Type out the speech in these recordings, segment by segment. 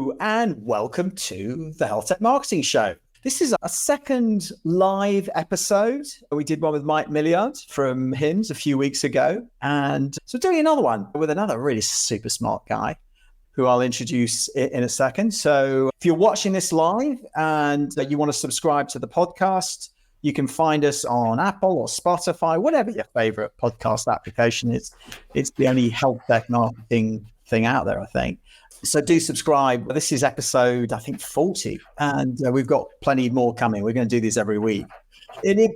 Hello, and welcome to the Health Tech Marketing Show. This is a second live episode. We did one with Mike Milliard from HIMSS a few weeks ago. And so doing another one with another really super smart guy who I'll introduce in a second. So if you're watching this live and you want to subscribe to the podcast, you can find us on Apple or Spotify, whatever your favorite podcast application is. It's the only health tech marketing thing out there, I think. So do subscribe. This is episode, I think, 40, and we've got plenty more coming. We're going to do these every week.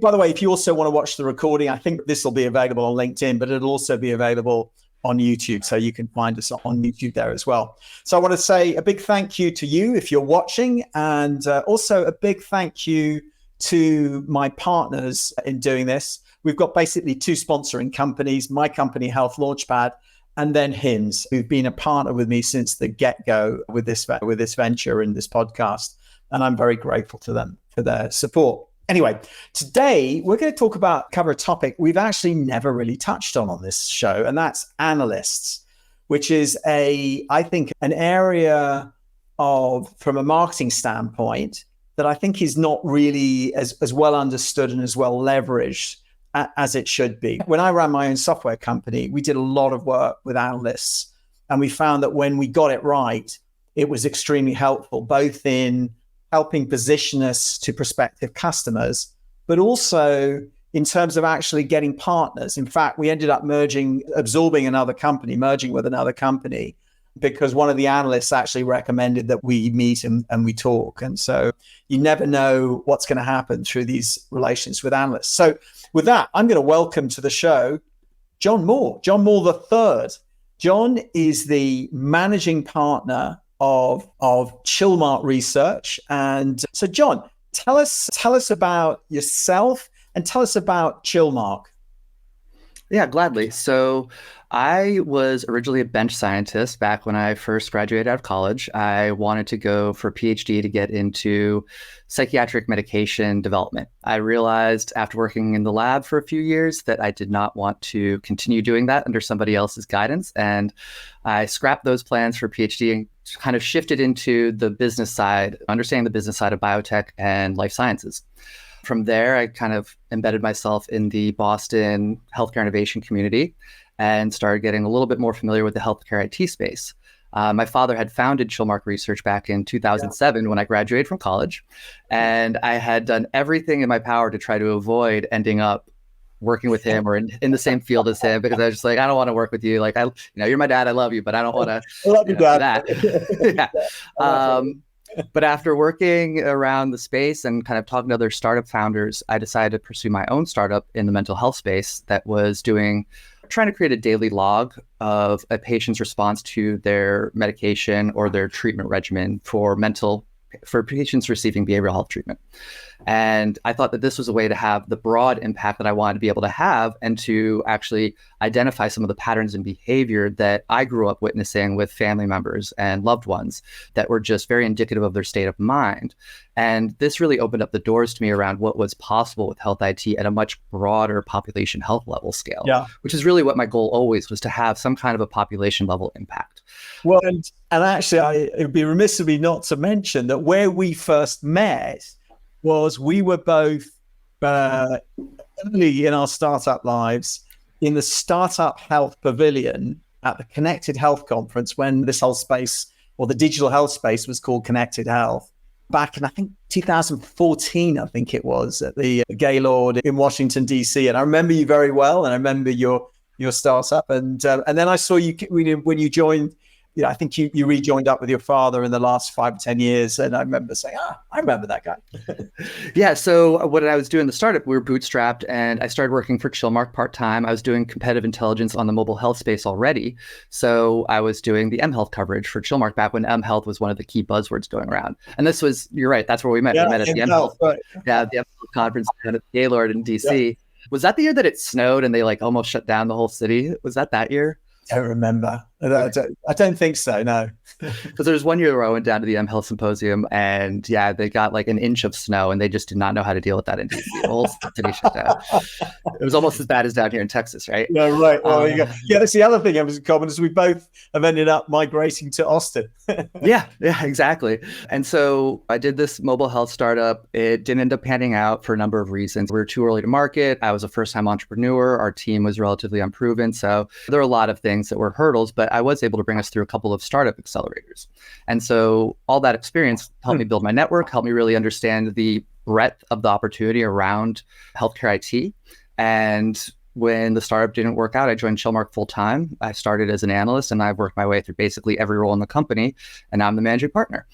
By the way, if you also want to watch the recording, I think this will be available on LinkedIn, but it'll also be available on YouTube. So you can find us on YouTube there as well. So I want to say a big thank you to you if you're watching, and also a big thank you to my partners in doing this. We've got basically two sponsoring companies, my company, Health Launchpad, and then HIMSS, who've been a partner with me since the get-go with this venture and this podcast. And I'm very grateful to them for their support. Anyway, today we're going to cover a topic we've actually never really touched on this show, and that's analysts, which is I think an area from a marketing standpoint that I think is not really as well understood and as well leveraged as it should be. When I ran my own software company, we did a lot of work with analysts, and we found that when we got it right, it was extremely helpful, both in helping position us to prospective customers, but also in terms of actually getting partners. In fact, we ended up merging with another company, because one of the analysts actually recommended that we meet and we talk. And so you never know what's going to happen through these relations with analysts. So with that, I'm going to welcome to the show John Moore the third. John is the managing partner of Chilmark Research. And so John, tell us about yourself and tell us about Chilmark. Yeah, gladly. So I was originally a bench scientist back when I first graduated out of college. I wanted to go for a PhD to get into psychiatric medication development. I realized after working in the lab for a few years that I did not want to continue doing that under somebody else's guidance. And I scrapped those plans for a PhD and kind of shifted into the business side, understanding the business side of biotech and life sciences. From there, I kind of embedded myself in the Boston healthcare innovation community and started getting a little bit more familiar with the healthcare IT space. My father had founded Chilmark Research back in 2007 when I graduated from college, and I had done everything in my power to try to avoid ending up working with him or in the same field as him, because I was just like, I don't want to work with you. Like, you're my dad, I love you, but I don't want to. I love you, Dad. That. Yeah. But after working around the space and kind of talking to other startup founders, I decided to pursue my own startup in the mental health space that was trying to create a daily log of a patient's response to their medication or their treatment regimen for patients receiving behavioral health treatment. And I thought that this was a way to have the broad impact that I wanted to be able to have, and to actually identify some of the patterns and behavior that I grew up witnessing with family members and loved ones that were just very indicative of their state of mind. And this really opened up the doors to me around what was possible with health IT at a much broader population health level scale, which is really what my goal always was, to have some kind of a population level impact. Well, and actually, it would be remiss of me not to mention that where we first met was we were both early in our startup lives in the Startup Health Pavilion at the Connected Health Conference, when this whole space, or the digital health space, was called Connected Health. Back in, I think, 2014, I think it was, at the Gaylord in Washington, D.C. And I remember you very well, and I remember your startup. And then I saw you when you joined. I think you rejoined up with your father in the last 5 or 10 years. And I remember saying, I remember that guy. Yeah. So what I was doing the startup, we were bootstrapped, and I started working for Chilmark part-time. I was doing competitive intelligence on the mobile health space already. So I was doing the mHealth coverage for Chilmark back when mHealth was one of the key buzzwords going around. And this was, you're right, that's where we met. Yeah, we met at the mHealth. Right. Yeah, the mHealth conference at the Gaylord in DC. Yeah. Was that the year that it snowed and they almost shut down the whole city? Was that year? I don't remember. I don't think so, no. Because there's one year where I went down to the Health Symposium, and yeah, they got like an inch of snow, and they just did not know how to deal with that. Indeed, the whole city shut down. It was almost as bad as down here in Texas, right? Yeah, right. Well, there you go. Yeah, that's the other thing that was in common is we both have ended up migrating to Austin. Yeah, exactly. And so I did this mobile health startup. It didn't end up panning out for a number of reasons. We were too early to market. I was a first-time entrepreneur. Our team was relatively unproven. So there were a lot of things that were hurdles, but I was able to bring us through a couple of startup accelerators. And so all that experience helped me build my network, helped me really understand the breadth of the opportunity around healthcare IT. And when the startup didn't work out, I joined Chilmark full time. I started as an analyst, and I've worked my way through basically every role in the company, and now I'm the managing partner.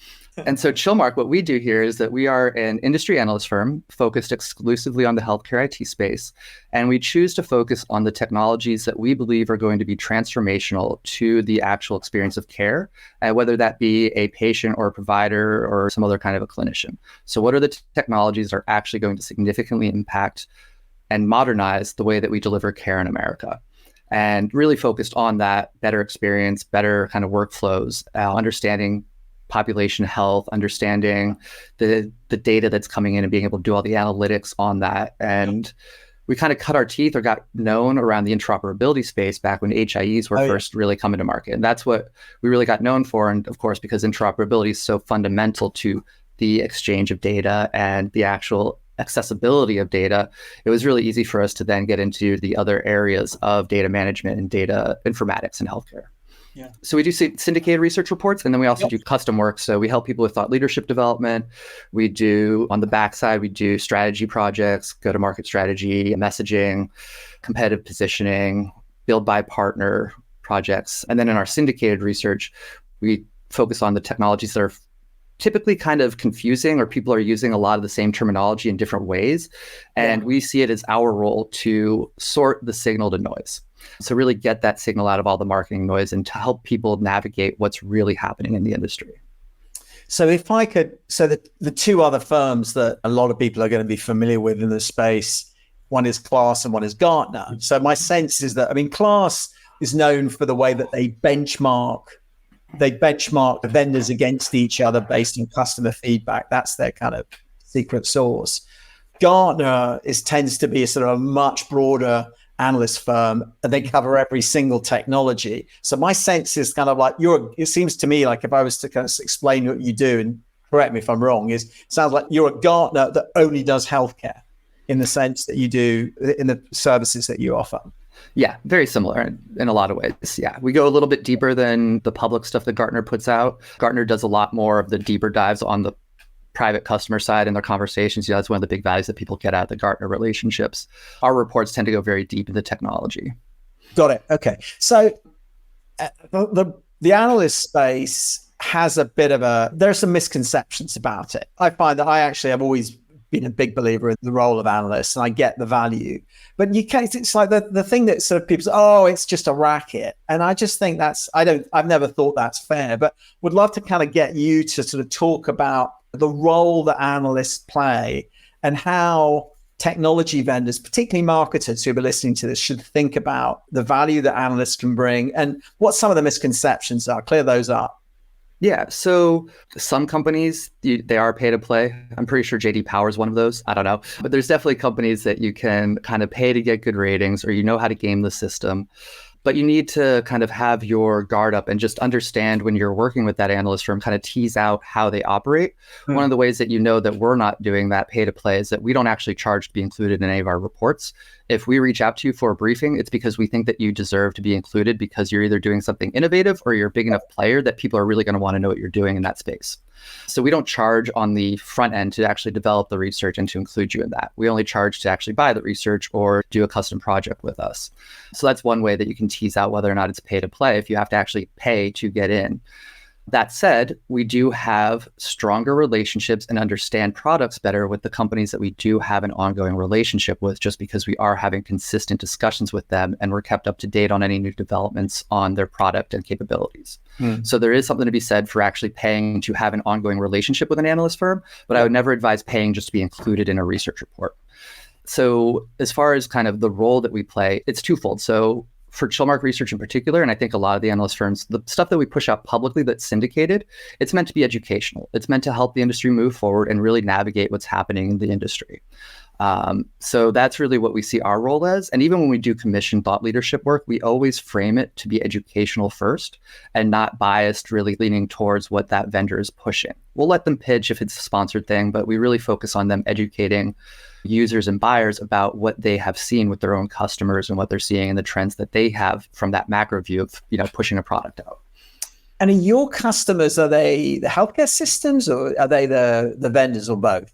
And so Chilmark, what we do here is that we are an industry analyst firm focused exclusively on the healthcare IT space. And we choose to focus on the technologies that we believe are going to be transformational to the actual experience of care, whether that be a patient or a provider or some other kind of a clinician. So what are the technologies that are actually going to significantly impact and modernize the way that we deliver care in America? And really focused on that better experience, better kind of workflows, understanding population health, understanding the data that's coming in and being able to do all the analytics on that. And we kind of cut our teeth or got known around the interoperability space back when HIEs were first really coming to market. And that's what we really got known for. And of course, because interoperability is so fundamental to the exchange of data and the actual accessibility of data, it was really easy for us to then get into the other areas of data management and data informatics in healthcare. Yeah. So we do syndicated research reports, and then we also do custom work. So we help people with thought leadership development. We do, on the backside, we do strategy projects, go-to-market strategy, messaging, competitive positioning, build by partner projects. And then in our syndicated research, we focus on the technologies that are typically kind of confusing, or people are using a lot of the same terminology in different ways. And we see it as our role to sort the signal to noise. So really get that signal out of all the marketing noise and to help people navigate what's really happening in the industry. So if I could, so the two other firms that a lot of people are going to be familiar with in the space, one is Class and one is Gartner. So my sense is that, I mean, Class is known for the way that they benchmark the vendors against each other based on customer feedback. That's their kind of secret sauce. Gartner tends to be a sort of a much broader analyst firm, and they cover every single technology. So my sense is kind of like it seems to me like if I was to kind of explain what you do, and correct me if I'm wrong, it sounds like you're a Gartner that only does healthcare in the sense that you do in the services that you offer. Yeah, very similar in a lot of ways. Yeah, we go a little bit deeper than the public stuff that Gartner puts out. Gartner does a lot more of the deeper dives on the private customer side in their conversations. That's one of the big values that people get out of the Gartner relationships. Our reports tend to go very deep into technology. Got it. Okay. So the analyst space has a bit of there are some misconceptions about it. I find that I actually have always been a big believer in the role of analysts, and I get the value. But it's like the thing that sort of people say, oh, it's just a racket. And I just think I've never thought that's fair, but would love to kind of get you to sort of talk about the role that analysts play and how technology vendors, particularly marketers who are listening to this, should think about the value that analysts can bring and what some of the misconceptions are. Clear those up. Yeah. So some companies, they are pay to play. I'm pretty sure JD Power is one of those. I don't know. But there's definitely companies that you can kind of pay to get good ratings, or you know how to game the system. But you need to kind of have your guard up and just understand when you're working with that analyst firm, kind of tease out how they operate. One of the ways that you know that we're not doing that pay to play is that we don't actually charge to be included in any of our reports. If we reach out to you for a briefing, it's because we think that you deserve to be included because you're either doing something innovative or you're a big enough player that people are really going to want to know what you're doing in that space. So we don't charge on the front end to actually develop the research and to include you in that. We only charge to actually buy the research or do a custom project with us. So that's one way that you can tease out whether or not it's pay to play if you have to actually pay to get in. That said, we do have stronger relationships and understand products better with the companies that we do have an ongoing relationship with, just because we are having consistent discussions with them and we're kept up to date on any new developments on their product and capabilities. So there is something to be said for actually paying to have an ongoing relationship with an analyst firm, but I would never advise paying just to be included in a research report. So as far as kind of the role that we play, it's twofold. So for Chilmark Research in particular, and I think a lot of the analyst firms, the stuff that we push out publicly that's syndicated, it's meant to be educational. It's meant to help the industry move forward and really navigate what's happening in the industry. So that's really what we see our role as. And even when we do commission thought leadership work, we always frame it to be educational first and not biased, really leaning towards what that vendor is pushing. We'll let them pitch if it's a sponsored thing, but we really focus on them educating users and buyers about what they have seen with their own customers and what they're seeing and the trends that they have from that macro view of, pushing a product out. And are your customers, are they the healthcare systems or are they the vendors or both?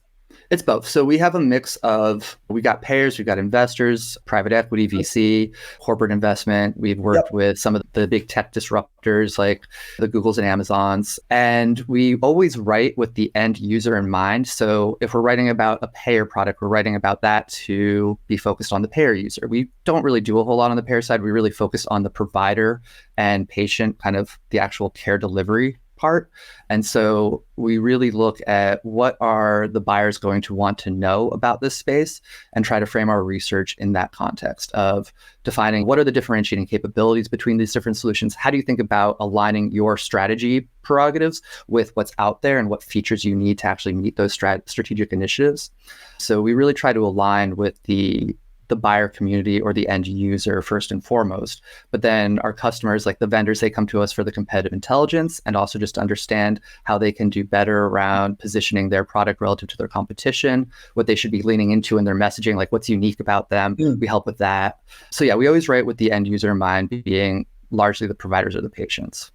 It's both. So we have a mix of, we got payers, we've got investors, private equity, VC, corporate investment. We've worked with some of the big tech disruptors like the Googles and Amazons. And we always write with the end user in mind. So if we're writing about a payer product, we're writing about that to be focused on the payer user. We don't really do a whole lot on the payer side. We really focus on the provider and patient, kind of the actual care delivery part. And so we really look at what are the buyers going to want to know about this space and try to frame our research in that context of defining what are the differentiating capabilities between these different solutions. How do you think about aligning your strategy prerogatives with what's out there and what features you need to actually meet those strategic initiatives? So we really try to align with the buyer community or the end user first and foremost. But then our customers, like the vendors, they come to us for the competitive intelligence and also just to understand how they can do better around positioning their product relative to their competition, what they should be leaning into in their messaging, like what's unique about them. We help with that. So yeah, we always write with the end user in mind, being largely the providers or the patients.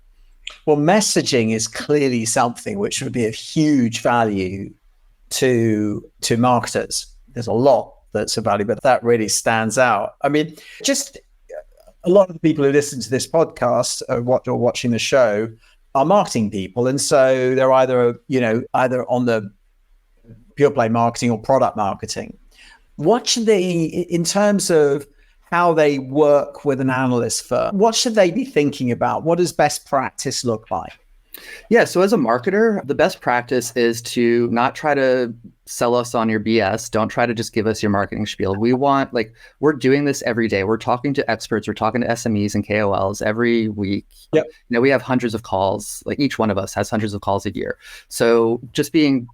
Well, messaging is clearly something which would be of huge value to marketers. There's a lot that's a value, but that really stands out. I mean, just a lot of the people who listen to this podcast or watching the show are marketing people. And so they're either on the pure play marketing or product marketing. What should they, in terms of how they work with an analyst firm, what should they be thinking about? What does best practice look like? Yeah, so as a marketer, the best practice is to not try to sell us on your BS. Don't try to just give us your marketing spiel. We're doing this every day. We're talking to experts. We're talking to SMEs and KOLs every week. Yep. We have hundreds of calls. Like each one of us has hundreds of calls a year. So just being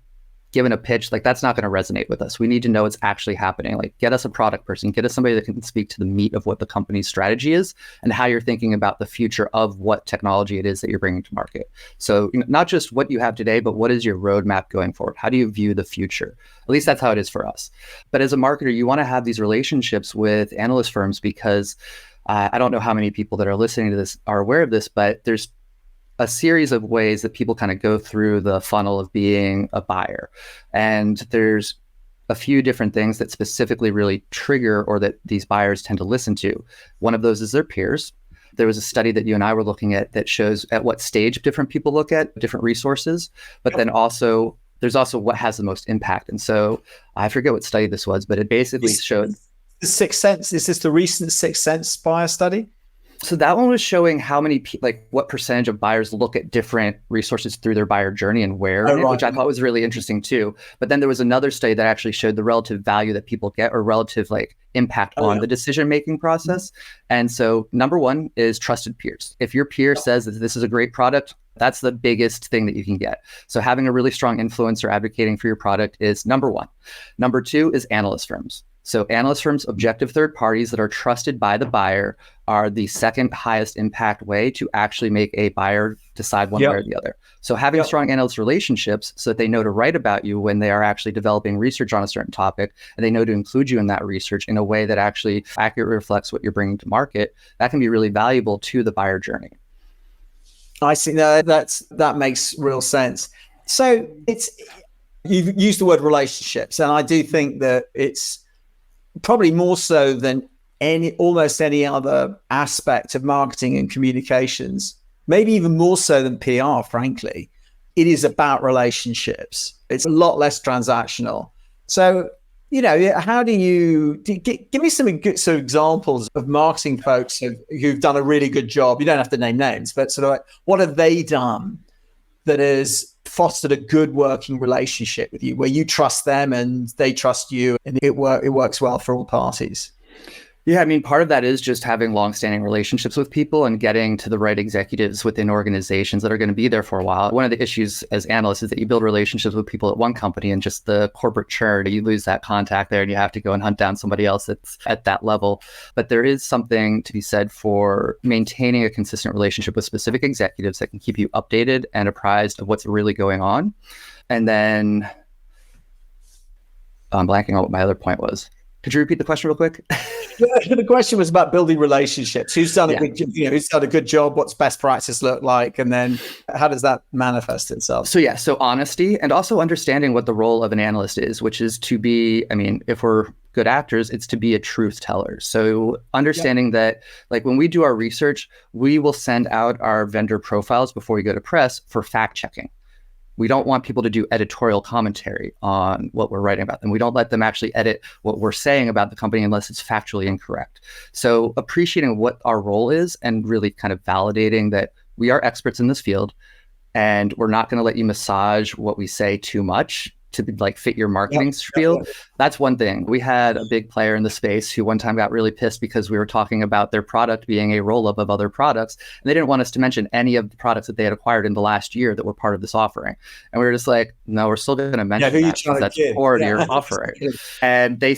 given a pitch, like that's not going to resonate with us. We need to know what's actually happening. Like get us a product person, get us somebody that can speak to the meat of what the company's strategy is and how you're thinking about the future of what technology it is that you're bringing to market. So not just what you have today, but what is your roadmap going forward? How do you view the future? At least that's how it is for us. But as a marketer, you want to have these relationships with analyst firms because I don't know how many people that are listening to this are aware of this, but there's a series of ways that people kind of go through the funnel of being a buyer. And there's a few different things that specifically really trigger or that these buyers tend to listen to. One of those is their peers. There was a study that you and I were looking at that shows at what stage different people look at different resources, but then also there's also what has the most impact. And so I forget what study this was, but it basically showed the Sixth Sense. Is this the recent Sixth Sense buyer study? So that one was showing how many, what percentage of buyers look at different resources through their buyer journey and where, which I thought was really interesting too. But then there was another study that actually showed the relative value that people get or relative impact on the decision-making process. And so number one is trusted peers. If your peer says that this is a great product, that's the biggest thing that you can get. So having a really strong influencer advocating for your product is number one. Number two is analyst firms. So analyst firms, objective third parties that are trusted by the buyer are the second highest impact way to actually make a buyer decide one way or the other. So having strong analyst relationships so that they know to write about you when they are actually developing research on a certain topic, and they know to include you in that research in a way that actually accurately reflects what you're bringing to market, that can be really valuable to the buyer journey. I see. No, that makes real sense. So you've used the word relationships, and I do think that it's probably more so than almost any other aspect of marketing and communications, maybe even more so than PR, frankly. It is about relationships. It's a lot less transactional. So, how do you give me some good examples of marketing folks who've done a really good job? You don't have to name names, but sort of what have they done that has fostered a good working relationship with you, where you trust them and they trust you, and it works well for all parties? Yeah, I mean, part of that is just having long-standing relationships with people and getting to the right executives within organizations that are going to be there for a while. One of the issues as analysts is that you build relationships with people at one company and just the corporate churn, you lose that contact there and you have to go and hunt down somebody else that's at that level. But there is something to be said for maintaining a consistent relationship with specific executives that can keep you updated and apprised of what's really going on. And then I'm blanking on what my other point was. Could you repeat the question real quick? The question was about building relationships. Who's done a good, who's done a good job? What's best practice look like? And then how does that manifest itself? So honesty and also understanding what the role of an analyst is, which is to be, I mean, if we're good actors, it's to be a truth teller. So understanding that, like when we do our research, we will send out our vendor profiles before we go to press for fact checking. We don't want people to do editorial commentary on what we're writing about them. We don't let them actually edit what we're saying about the company unless it's factually incorrect. So appreciating what our role is and really kind of validating that we are experts in this field and we're not going to let you massage what we say too much to like fit your marketing spiel. That's one thing. We had a big player in the space who one time got really pissed because we were talking about their product being a roll-up of other products. And they didn't want us to mention any of the products that they had acquired in the last year that were part of this offering. And we were just like, no, we're still going to mention that because that's core to your offering. And they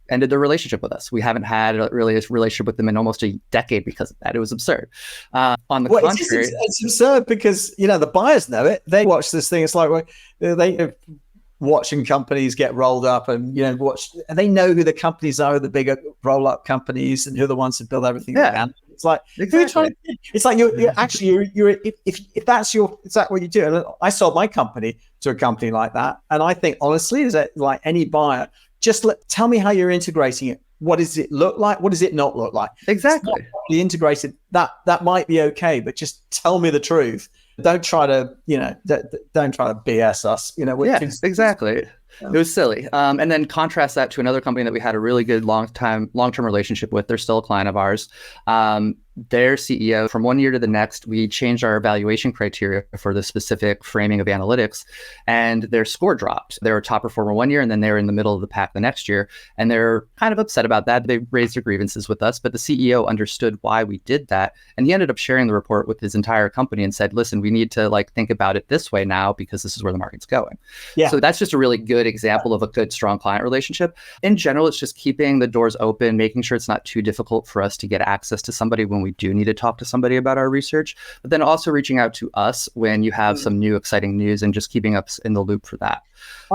ended their relationship with us. We haven't had a relationship with them in almost a decade because of that. It was absurd. On the contrary, it's absurd because the buyers know it. They watch this thing. It's like they watching companies get rolled up, and they know who the companies are, the bigger roll-up companies, and who are the ones that build everything. Yeah. It's like it's like you're actually if that's is that what you do? And I sold my company to a company like that, and I think honestly, is that like any buyer. Just tell me how you're integrating it. What does it look like? What does it not look like? Exactly. It's not properly integrated. That might be okay, but just tell me the truth. Don't try to don't try to BS us. Exactly. It was silly. And then contrast that to another company that we had a really good long-term relationship with. They're still a client of ours. Their CEO, from one year to the next, we changed our evaluation criteria for the specific framing of analytics, and their score dropped. They were a top performer one year, and then they were in the middle of the pack the next year. And they're kind of upset about that. They raised their grievances with us, but the CEO understood why we did that. And he ended up sharing the report with his entire company and said, listen, we need to think about it this way now because this is where the market's going. Yeah. So that's just a really good example of a good, strong client relationship. In general, it's just keeping the doors open, making sure it's not too difficult for us to get access to somebody when we do need to talk to somebody about our research, but then also reaching out to us when you have some new exciting news and just keeping us in the loop for that.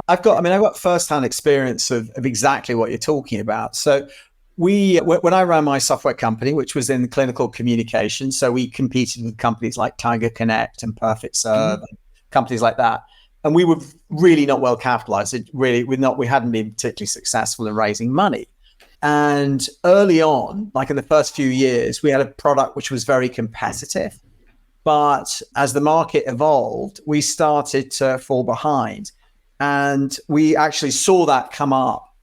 I've got firsthand experience of exactly what you're talking about. So when I ran my software company, which was in clinical communication, so we competed with companies like Tiger Connect and Perfect Serve, and companies like that. And we were really not well capitalized. We hadn't been particularly successful in raising money. And early on, like in the first few years, we had a product which was very competitive. But as the market evolved, we started to fall behind. And we actually saw that come up.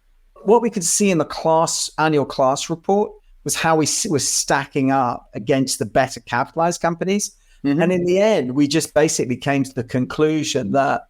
What we could see in the annual class report was how we was stacking up against the better capitalized companies. Mm-hmm. And in the end, we just basically came to the conclusion that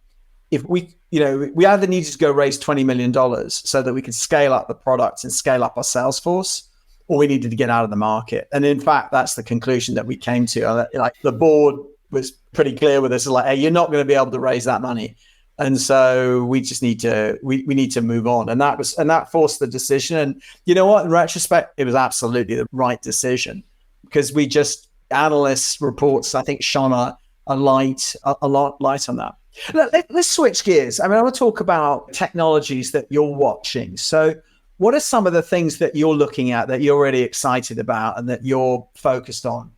if we either needed to go raise $20 million so that we could scale up the products and scale up our sales force, or we needed to get out of the market. And in fact, that's the conclusion that we came to. Like the board was pretty clear with us, like, hey, you're not going to be able to raise that money. And so we just need to, we need to move on. And that forced the decision. And you know what, in retrospect, it was absolutely the right decision because analysts reports, I think, shone a lot light on that. Let's switch gears. I want to talk about technologies that you're watching. So what are some of the things that you're looking at that you're really excited about and that you're focused on?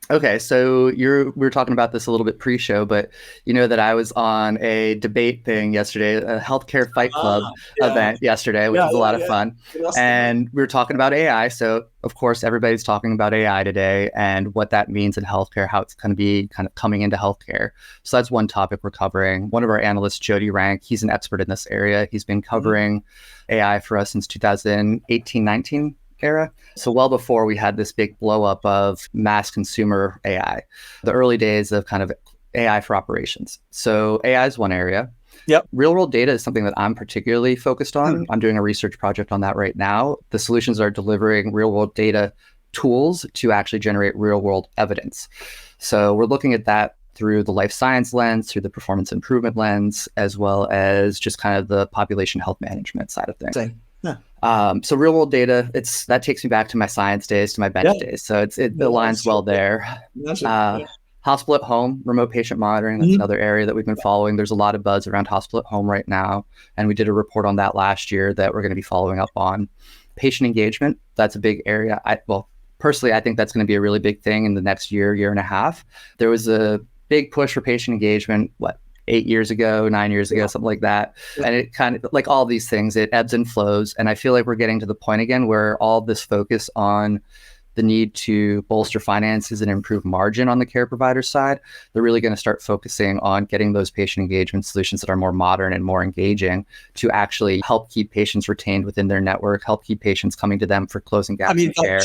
Okay, so we were talking about this a little bit pre-show, but you know that I was on a debate thing yesterday, a healthcare fight club event yesterday, which was a lot of fun. And we were talking about AI. So of course, everybody's talking about AI today and what that means in healthcare, how it's going to be kind of coming into healthcare. So that's one topic we're covering. One of our analysts, Jody Rank, he's an expert in this area. He's been covering AI for us since 2018-19. era. So well before we had this big blow up of mass consumer AI, the early days of kind of AI for operations. So AI is one area. Yep. Real world data is something that I'm particularly focused on. I'm doing a research project on that right now. The solutions are delivering real world data tools to actually generate real world evidence. So we're looking at that through the life science lens, through the performance improvement lens, as well as just kind of the population health management side of things. So real world data, that takes me back to my science days, to my bench days. So it aligns well there. Hospital at home, remote patient monitoring, that's another area that we've been following. There's a lot of buzz around hospital at home right now. And we did a report on that last year that we're going to be following up on. Patient engagement, that's a big area. Personally, I think that's going to be a really big thing in the next year and a half. There was a big push for patient engagement, 8 years ago, 9 years ago, something like that. And it kind of, like all these things, it ebbs and flows. And I feel like we're getting to the point again where all this focus on the need to bolster finances and improve margin on the care provider side, they're really going to start focusing on getting those patient engagement solutions that are more modern and more engaging to actually help keep patients retained within their network, help keep patients coming to them for closing gaps in care.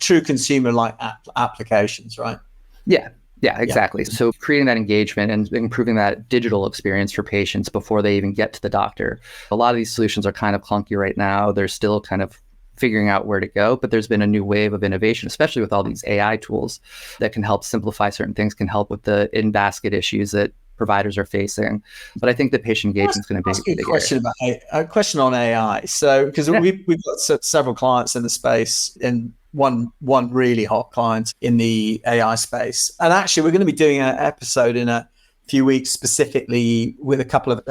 True consumer-like applications, right? Yeah, exactly. So creating that engagement and improving that digital experience for patients before they even get to the doctor. A lot of these solutions are kind of clunky right now. They're still kind of figuring out where to go, but there's been a new wave of innovation, especially with all these AI tools that can help simplify certain things, can help with the in-basket issues that providers are facing. But I think that patient engagement is going to be a big question area. A question on AI. So, because we've got several clients in the space, and one really hot client in the AI space. And actually, we're going to be doing an episode in a few weeks specifically with a couple of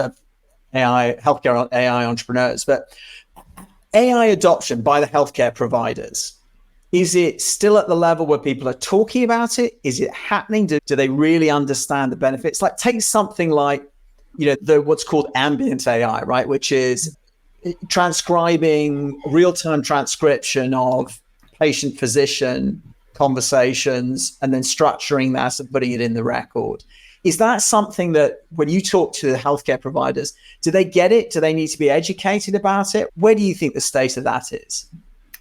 healthcare AI entrepreneurs. But AI adoption by the healthcare providers, is it still at the level where people are talking about it? Is it happening? Do they really understand the benefits? Like, take something like, what's called ambient AI, right? Which is transcribing real-time transcription of patient-physician conversations and then structuring that and putting it in the record. Is that something that when you talk to the healthcare providers, do they get it? Do they need to be educated about it? Where do you think the state of that is?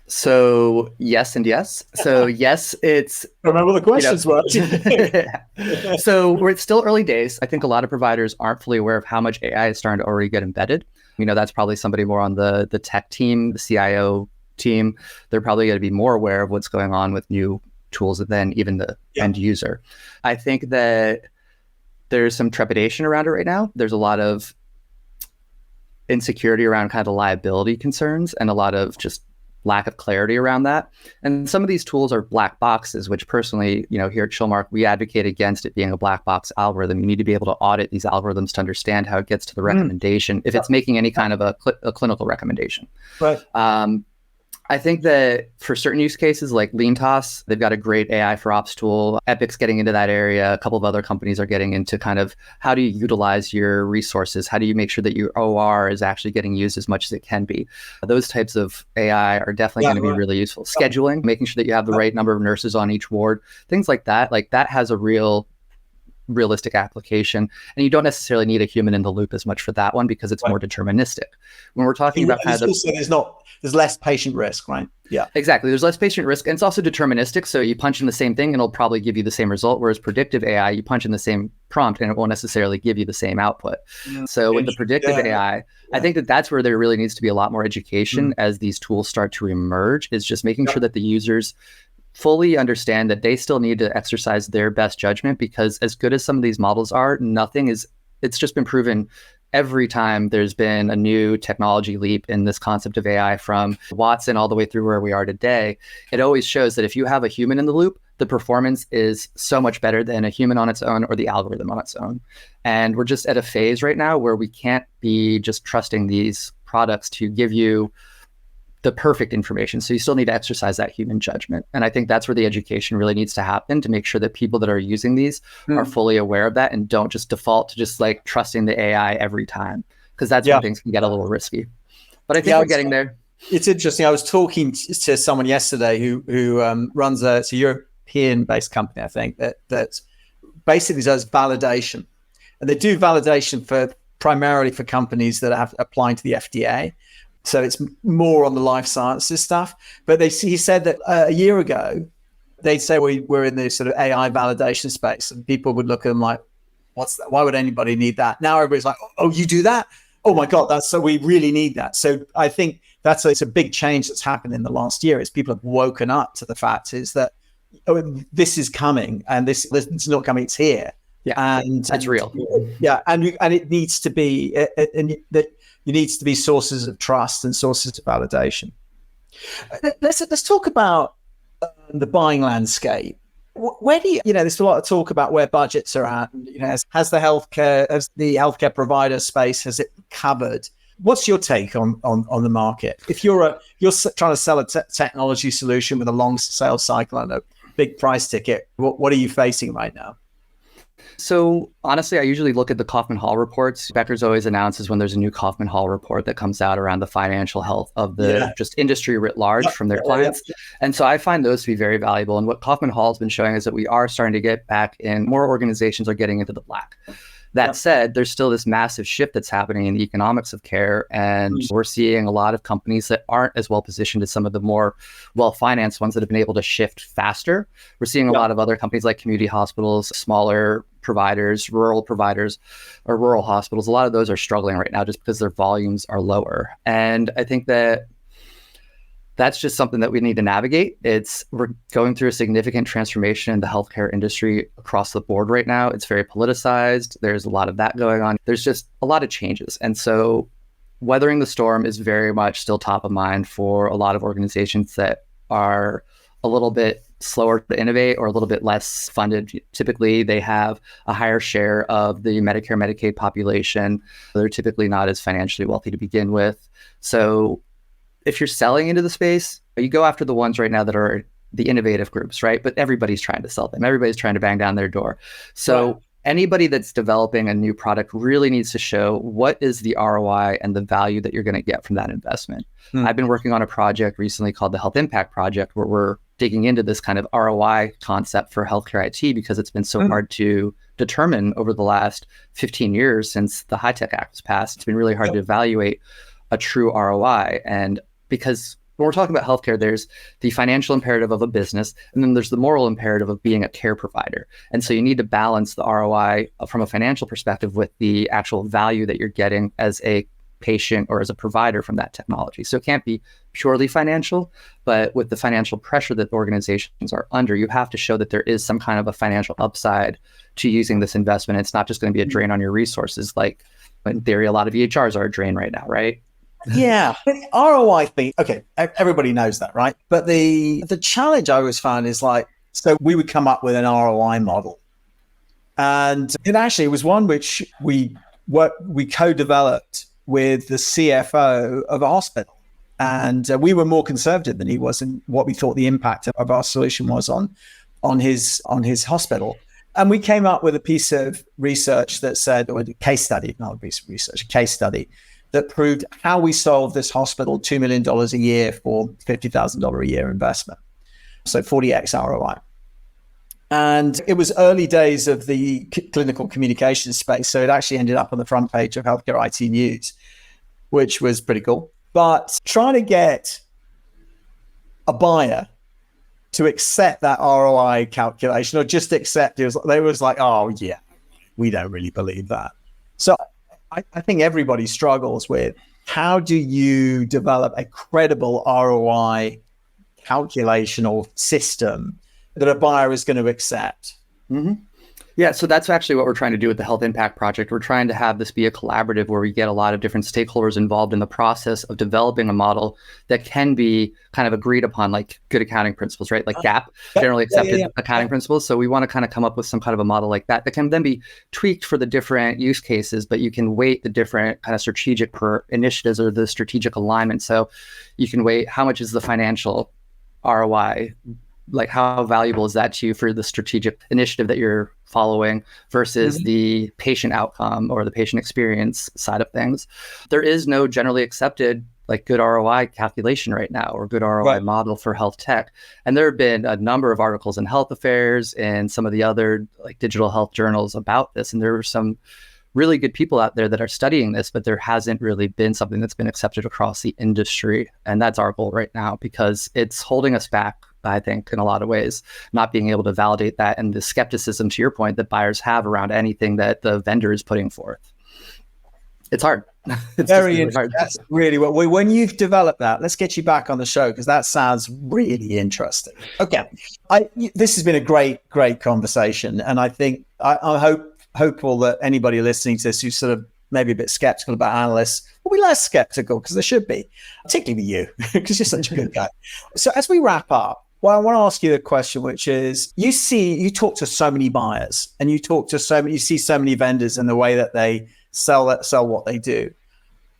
So yes and yes. So yes, it's... Remember the questions were. So we're still early days. I think a lot of providers aren't fully aware of how much AI is starting to already get embedded. That's probably somebody more on the tech team, the CIO team. They're probably going to be more aware of what's going on with new tools than even the end user. I think that there's some trepidation around it right now. There's a lot of insecurity around kind of the liability concerns and a lot of just lack of clarity around that. And some of these tools are black boxes, which personally, here at Chilmark, we advocate against it being a black box algorithm. You need to be able to audit these algorithms to understand how it gets to the recommendation, if it's making any kind of a clinical recommendation. Right. I think that for certain use cases like LeanToss, they've got a great AI for ops tool. Epic's getting into that area. A couple of other companies are getting into kind of how do you utilize your resources? How do you make sure that your OR is actually getting used as much as it can be? Those types of AI are definitely going to be really useful. Scheduling, making sure that you have the right number of nurses on each ward, things like that. Like that has a realistic application, and you don't necessarily need a human in the loop as much for that one because it's more deterministic. When we're talking about kind of there's less patient risk, right? Yeah, exactly. There's less patient risk, and it's also deterministic. So you punch in the same thing and it'll probably give you the same result. Whereas predictive AI, you punch in the same prompt and it won't necessarily give you the same output. So with the predictive AI, I think that that's where there really needs to be a lot more education as these tools start to emerge, is just making sure that the users fully understand that they still need to exercise their best judgment, because as good as some of these models are, it's just been proven every time there's been a new technology leap in this concept of AI, from Watson all the way through where we are today. It always shows that if you have a human in the loop, the performance is so much better than a human on its own or the algorithm on its own. And we're just at a phase right now where we can't be just trusting these products to give you the perfect information. So you still need to exercise that human judgment. And I think that's where the education really needs to happen, to make sure that people that are using these are fully aware of that and don't just default to just like trusting the AI every time, because that's when things can get a little risky. But I think we're getting there. It's interesting. I was talking to someone yesterday who runs it's a European-based company, I think, that basically does validation. And they do validation primarily for companies that are applying to the FDA. So it's more on the life sciences stuff. But he said that a year ago, they'd say we're in the sort of AI validation space, and people would look at them like, What's that? Why would anybody need that? Now everybody's like, oh, you do that? Oh my God, so we really need that. So I think it's a big change that's happened in the last year. Is people have woken up to the fact is that this is coming, and this is not coming, it's here. Yeah, and it's real. Yeah, and it needs to be, and that you needs to be sources of trust and sources of validation. Let's talk about the buying landscape. Where do there's a lot of talk about where budgets are at. Has the healthcare provider space, has it recovered? What's your take on the market? If you're trying to sell a technology solution with a long sales cycle and a big price ticket, what are you facing right now? So honestly, I usually look at the Kaufman Hall reports. Becker's always announces when there's a new Kaufman Hall report that comes out around the financial health of the just industry writ large from their clients. And so I find those to be very valuable. And what Kaufman Hall has been showing is that we are starting to get back in, more organizations are getting into the black. That said, there's still this massive shift that's happening in the economics of care. And we're seeing a lot of companies that aren't as well positioned as some of the more well-financed ones that have been able to shift faster. We're seeing a lot of other companies like community hospitals, smaller providers, rural hospitals. A lot of those are struggling right now just because their volumes are lower. And I think that's just something that we need to navigate. We're going through a significant transformation in the healthcare industry across the board right now. It's very politicized. There's a lot of that going on. There's just a lot of changes. And so weathering the storm is very much still top of mind for a lot of organizations that are a little bit slower to innovate or a little bit less funded. Typically, they have a higher share of the Medicare, Medicaid population. They're typically not as financially wealthy to begin with. So if you're selling into the space, you go after the ones right now that are the innovative groups, right? But everybody's trying to sell them. Everybody's trying to bang down their door. So anybody that's developing a new product really needs to show what is the ROI and the value that you're going to get from that investment. I've been working on a project recently called the Health Impact Project, where we're digging into this kind of ROI concept for healthcare IT because it's been so hard to determine over the last 15 years since the HITECH Act was passed. It's been really hard to evaluate a true ROI. And because when we're talking about healthcare, there's the financial imperative of a business, and then there's the moral imperative of being a care provider. And so you need to balance the ROI from a financial perspective with the actual value that you're getting as a patient or as a provider from that technology. So it can't be purely financial, but with the financial pressure that organizations are under, you have to show that there is some kind of a financial upside to using this investment. It's not just going to be a drain on your resources. Like in theory, a lot of EHRs are a drain right now, right? Yeah, but the ROI thing, okay, everybody knows that, right? But the challenge I always found is so we would come up with an ROI model. And it actually was one which we co-developed with the CFO of a hospital. And we were more conservative than he was in what we thought the impact of our solution was on his hospital. And we came up with a piece of research that said, or a case study, not a piece of research, a case study that proved how we solved this hospital $2 million a year for $50,000 a year investment. So 40x ROI. And it was early days of the clinical communications space. So it actually ended up on the front page of Healthcare IT News, which was pretty cool. But trying to get a buyer to accept that ROI calculation or just accept it, they was like, oh yeah, we don't really believe that. So I think everybody struggles with how do you develop a credible ROI calculation or system that a buyer is going to accept. Yeah, so that's actually what we're trying to do with the Health Impact Project. We're trying to have this be a collaborative where we get a lot of different stakeholders involved in the process of developing a model that can be kind of agreed upon, like good accounting principles, right? Like GAAP, generally accepted accounting principles. So we want to kind of come up with some kind of a model like that can then be tweaked for the different use cases, but you can weight the different kind of strategic initiatives or the strategic alignment. So you can weight how much is the financial ROI, like how valuable is that to you for the strategic initiative that you're following versus the patient outcome or the patient experience side of things. There is no generally accepted like good ROI calculation right now or good ROI model for health tech. And there have been a number of articles in Health Affairs and some of the other like digital health journals about this. And there were some really good people out there that are studying this, but there hasn't really been something that's been accepted across the industry. And that's our goal right now, because it's holding us back, I think, in a lot of ways, not being able to validate that, and the skepticism, to your point, that buyers have around anything that the vendor is putting forth. It's hard. It's Very really interesting. hard. That's really well. When you've developed that, let's get you back on the show, because that sounds really interesting. Okay, this has been a great conversation, and I think I'm hopeful that anybody listening to this who's sort of maybe a bit skeptical about analysts will be less skeptical, because they should be, particularly with you, because you're such a good guy. So as we wrap up, well, I want to ask you a question, which is, you talk to so many buyers, and you see so many vendors and the way that they sell what they do.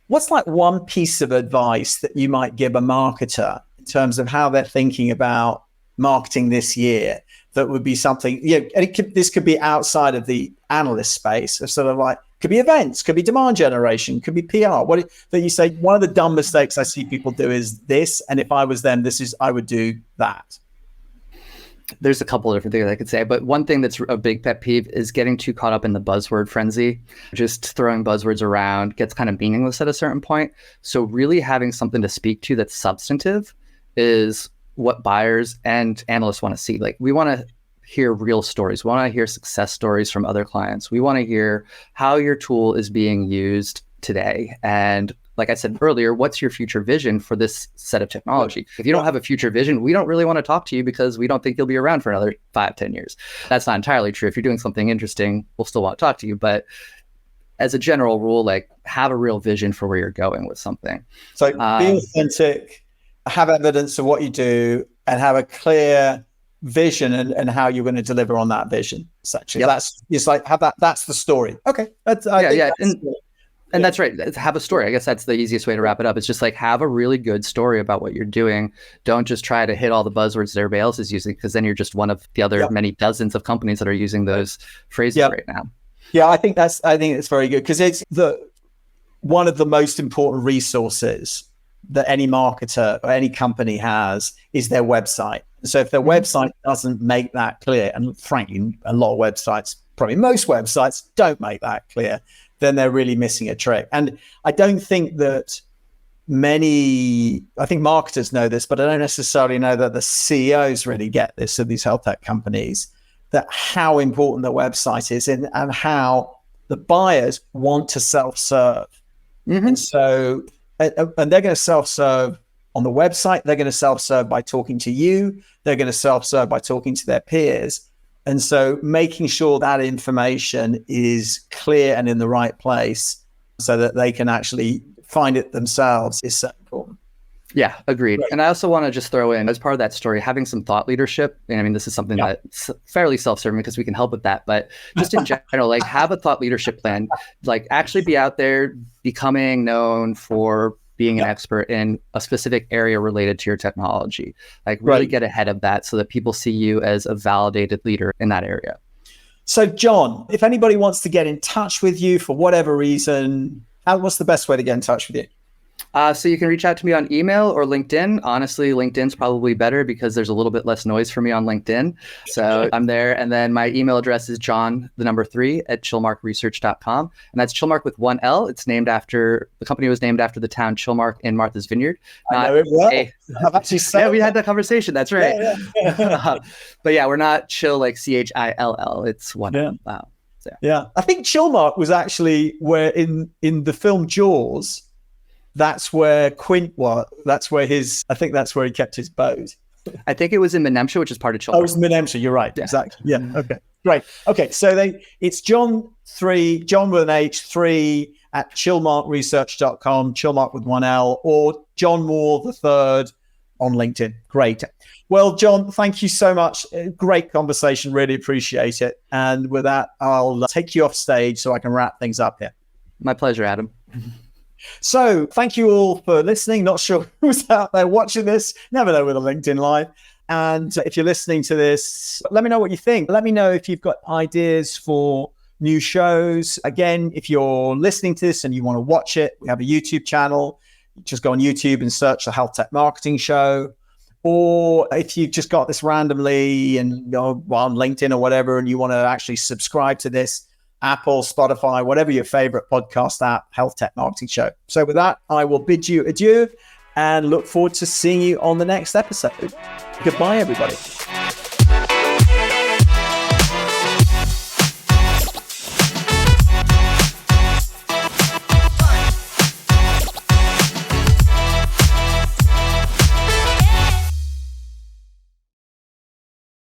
What's like one piece of advice that you might give a marketer in terms of how they're thinking about marketing this year? That would be something, and this could be outside of the analyst space, of sort of like, could be events, could be demand generation, could be PR. That you say, one of the dumb mistakes I see people do is this, and if I was them, I would do that. There's a couple of different things I could say, but one thing that's a big pet peeve is getting too caught up in the buzzword frenzy. Just throwing buzzwords around gets kind of meaningless at a certain point. So really having something to speak to that's substantive is what buyers and analysts want to see. Like, we want to hear real stories. We want to hear success stories from other clients. We want to hear how your tool is being used today. And like I said earlier, what's your future vision for this set of technology? If you don't have a future vision, we don't really want to talk to you, because we don't think you'll be around for another 5-10 years. That's not entirely true. If you're doing something interesting, we'll still want to talk to you. But as a general rule, like, have a real vision for where you're going with something. So be authentic, have evidence of what you do, and have a clear vision and how you're going to deliver on that vision. Essentially, that's just like, have that. That's the story. Okay. And that's right. Have a story. I guess that's the easiest way to wrap it up. It's just like, have a really good story about what you're doing. Don't just try to hit all the buzzwords that everybody else is using, because then you're just one of the other many dozens of companies that are using those phrases right now. Yeah, I think it's very good, because it's one of the most important resources that any marketer or any company has is their website. So if their website doesn't make that clear, and frankly, a lot of websites, probably most websites, don't make that clear, then they're really missing a trick. And I don't think that I think marketers know this, but I don't necessarily know that the CEOs really get this of these health tech companies, that how important the website is, and how the buyers want to self-serve. And so, and they're going to self-serve on the website. They're going to self-serve by talking to you. They're going to self-serve by talking to their peers. And so making sure that information is clear and in the right place so that they can actually find it themselves is so important. Yeah, agreed. Right. And I also want to just throw in, as part of that story, having some thought leadership. And I mean, this is something that's fairly self-serving, because we can help with that. But just in general, like, have a thought leadership plan. Like, actually be out there, becoming known for being an expert in a specific area related to your technology. Like, really get ahead of that so that people see you as a validated leader in that area. So, John, if anybody wants to get in touch with you for whatever reason, what's the best way to get in touch with you? So you can reach out to me on email or LinkedIn. Honestly, LinkedIn's probably better, because there's a little bit less noise for me on LinkedIn. So I'm there. And then my email address is john3@chilmarkresearch.com. And that's Chilmark with one L. The company was named after the town Chilmark in Martha's Vineyard. I know it well. I've actually said we had that conversation. That's right. But yeah, we're not chill like CHILL. It's one L. Wow. So. Yeah. I think Chilmark was actually where in the film Jaws, that's where Quint was. I think that's where he kept his boat. I think it was in Menemsha, which is part of Chilmark. Oh, it was in Menemsha. You're right. Yeah. Exactly. Yeah. Okay. Great. Okay. So it's John with an H, 3 at chilmarkresearch.com, Chilmark with one L, or John Moore III on LinkedIn. Great. Well, John, thank you so much. Great conversation. Really appreciate it. And with that, I'll take you off stage so I can wrap things up here. My pleasure, Adam. So thank you all for listening. Not sure who's out there watching this. Never know with a LinkedIn Live. And if you're listening to this, let me know what you think. Let me know if you've got ideas for new shows. Again, if you're listening to this and you want to watch it, we have a YouTube channel. Just go on YouTube and search the Health Tech Marketing Show. Or if you've just got this randomly and on LinkedIn or whatever, and you want to actually subscribe to this, Apple, Spotify, whatever your favorite podcast app, Health Tech Marketing Show. So with that, I will bid you adieu and look forward to seeing you on the next episode. Goodbye, everybody.